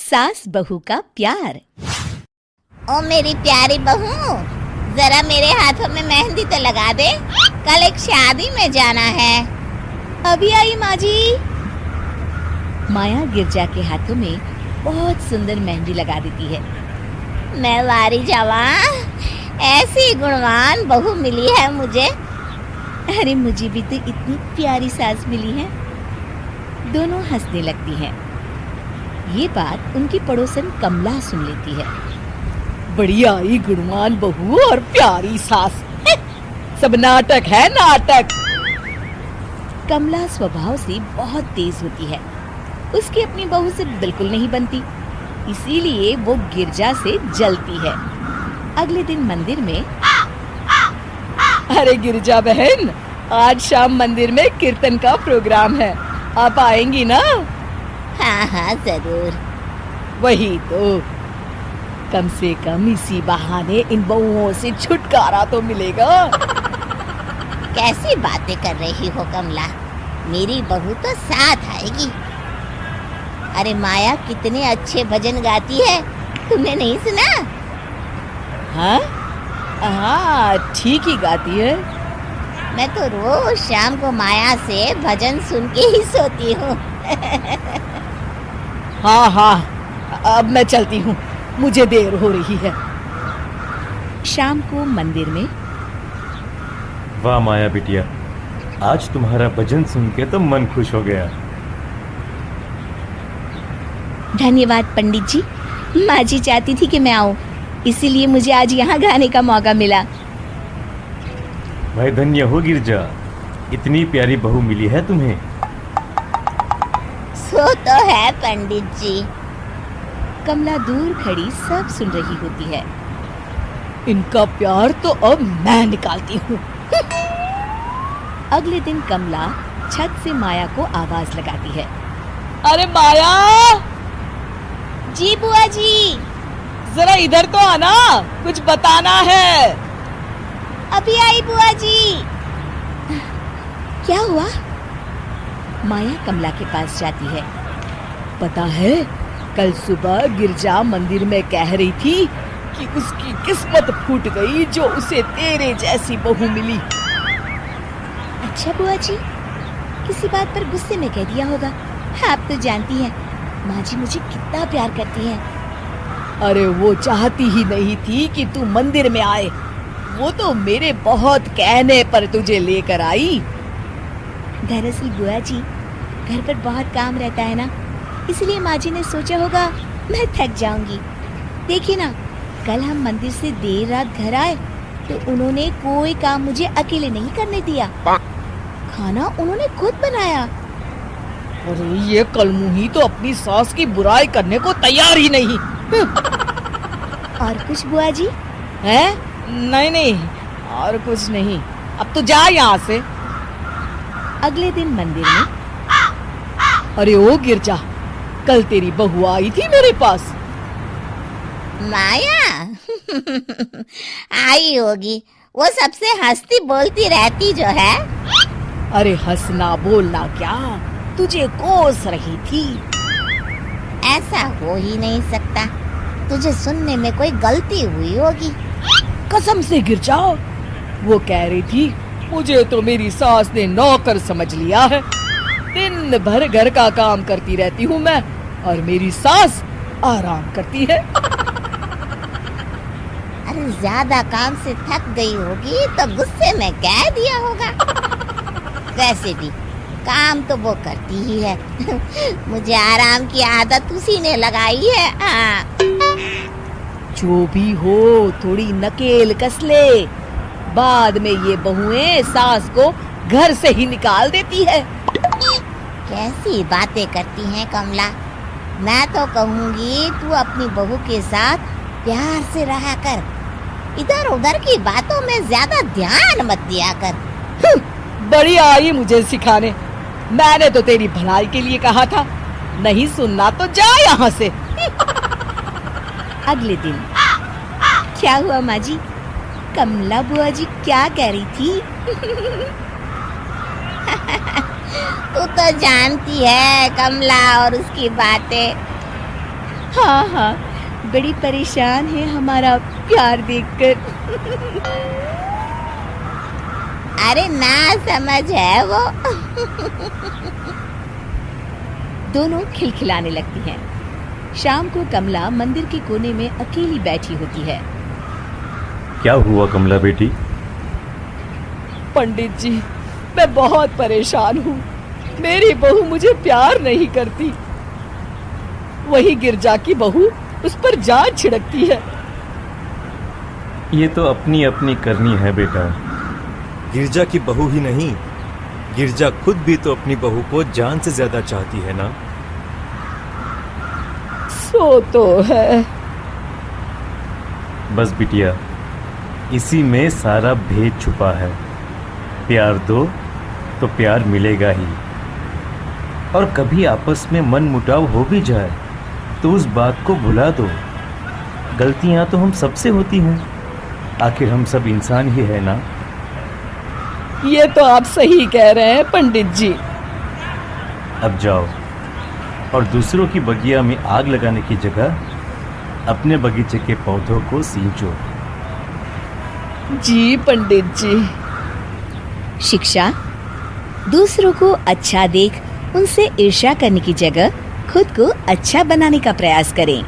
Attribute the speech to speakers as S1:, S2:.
S1: सास बहू का प्यार।
S2: ओ मेरी प्यारी बहू, जरा मेरे हाथों में मेहंदी तो लगा दे, कल एक शादी में जाना है।
S1: अभी आई माँ जी। माया गिरजा के हाथों में बहुत सुंदर मेहंदी लगा देती है।
S2: मैं वारी जावा, ऐसी गुणवान बहू मिली है मुझे।
S1: अरे मुझे भी तो इतनी प्यारी सास मिली है। दोनों हंसने लगती हैं। ये बात उनकी पड़ोसन कमला सुन लेती है।
S3: बड़ी आई गुणवान बहू और प्यारी सास, सब नाटक है नाटक।
S1: कमला स्वभाव से बहुत तेज होती है। उसकी अपनी बहू से बिल्कुल नहीं बनती, इसीलिए वो गिरजा से जलती है। अगले दिन मंदिर में,
S3: अरे गिरजा बहन, आज शाम मंदिर में कीर्तन का प्रोग्राम है, आप आएंगी ना?
S2: हाँ हाँ जरूर।
S3: वही तो, कम से कम इसी बहाने इन बहुओं से छुटकारा तो मिलेगा।
S2: कैसी बातें कर रही हो कमला, मेरी बहू तो साथ आएगी। अरे माया कितने अच्छे भजन गाती है, तुमने नहीं सुना?
S3: हाँ हाँ, ठीक ही गाती है।
S2: मैं तो रोज शाम को माया से भजन सुन के ही सोती हूँ।
S3: हाँ हाँ, अब मैं चलती हूँ, मुझे देर हो रही है।
S1: शाम को मंदिर में,
S4: वाह माया बिटिया, आज तुम्हारा भजन सुन के तो मन खुश हो गया।
S1: धन्यवाद पंडित जी। माँ जी चाहती थी कि मैं आऊं, इसीलिए मुझे आज यहाँ गाने का मौका मिला।
S4: भाई धन्य हो गिरजा, इतनी प्यारी बहू मिली है तुम्हें।
S2: सो तो है पंडित जी।
S1: कमला दूर खड़ी सब सुन रही होती है।
S3: इनका प्यार तो अब मैं निकालती हूँ।
S1: अगले दिन कमला छत से माया को आवाज लगाती है।
S3: अरे माया,
S1: जी बुआ जी।
S3: जरा इधर तो आना, कुछ बताना है।
S1: अभी आई बुआ जी। क्या हुआ? माया कमला के पास जाती है।
S3: पता है, कल सुबह गिरजा मंदिर में कह रही थी कि उसकी किस्मत फूट गई जो उसे तेरे जैसी बहू मिली।
S1: अच्छा बुआ जी, किसी बात पर गुस्से में कह दिया होगा। आप तो जानती हैं माँ जी मुझे कितना प्यार करती हैं।
S3: अरे वो चाहती ही नहीं थी कि तू मंदिर में आए, वो तो मेरे बहुत कहने पर तुझे लेकर आई।
S1: दरअसल बुआ जी, घर पर बहुत काम रहता है ना, इसलिए माँ जी ने सोचा होगा मैं थक जाऊंगी। देखिए ना, कल हम मंदिर से देर रात घर आए तो उन्होंने कोई काम मुझे अकेले नहीं करने दिया। खाना उन्होंने खुद बनाया।
S3: अरे ये कलमुही तो अपनी सास की बुराई करने को तैयार ही नहीं।
S1: और कुछ बुआ जी?
S3: है? नहीं नहीं, और कुछ नहीं, अब तो जा यहाँ से।
S1: अगले दिन मंदिर में,
S3: अरे ओ गिरजा, कल तेरी बहू आई थी मेरे पास।
S2: माया आई होगी, वो सबसे हंसती बोलती रहती जो है।
S3: अरे हंसना बोलना क्या, तुझे कोस रही थी।
S2: ऐसा हो ही नहीं सकता, तुझे सुनने में कोई गलती हुई होगी।
S3: कसम से गिरजा, वो कह रही थी मुझे तो मेरी सास ने नौकर समझ लिया है। दिन भर घर का काम करती रहती हूँ मैं, और मेरी सास आराम करती है।
S2: अरे ज्यादा काम से थक गई होगी तो गुस्से में कह दिया होगा। वैसे भी काम तो वो करती ही है। मुझे आराम की आदत उसी ने लगाई है। हाँ।
S3: जो भी हो, थोड़ी नकेल कस ले, बाद में ये बहुएं सास को घर से ही निकाल देती है।
S2: कैसी बातें करती हैं कमला। मैं तो कहूँगी तू अपनी बहू के साथ प्यार से रहा कर, इधर उधर की बातों में ज्यादा ध्यान मत दिया कर।
S3: बड़ी आई मुझे सिखाने, मैंने तो तेरी भलाई के लिए कहा था, नहीं सुनना तो जा यहाँ से।
S1: अगले दिन, क्या हुआ माँ जी? कमला बुआ जी क्या कह रही थी?
S2: तू तो जानती है कमला और उसकी बातें।
S1: हाँ हाँ, बड़ी परेशान है हमारा प्यार देखकर।
S2: अरे ना समझ है वो।
S1: दोनों खिलखिलाने लगती हैं। शाम को कमला मंदिर के कोने में अकेली बैठी होती है।
S4: क्या हुआ कमला बेटी?
S3: पंडित जी, मैं बहुत परेशान हूँ। मेरी बहू मुझे प्यार नहीं करती। वही गिरजा की बहू उस पर जान छिड़कती है।
S4: ये तो अपनी अपनी करनी है बेटा।
S5: गिरजा की बहू ही नहीं, गिरजा खुद भी तो अपनी बहू को जान से ज्यादा चाहती है ना।
S3: सो तो है।
S4: बस बिटिया, इसी में सारा भेद छुपा है। प्यार दो तो प्यार मिलेगा ही। और कभी आपस में मन मुटाव हो भी जाए तो उस बात को भुला दो। गलतियां तो हम सबसे होती हैं, आखिर हम सब इंसान ही है ना।
S3: ये तो आप सही कह रहे हैं पंडित जी।
S4: अब जाओ और दूसरों की बगिया में आग लगाने की जगह अपने बगीचे के पौधों को सींचो।
S3: जी पंडित जी।
S1: शिक्षा, दूसरों को अच्छा देख उनसे ईर्ष्या करने की जगह खुद को अच्छा बनाने का प्रयास करें।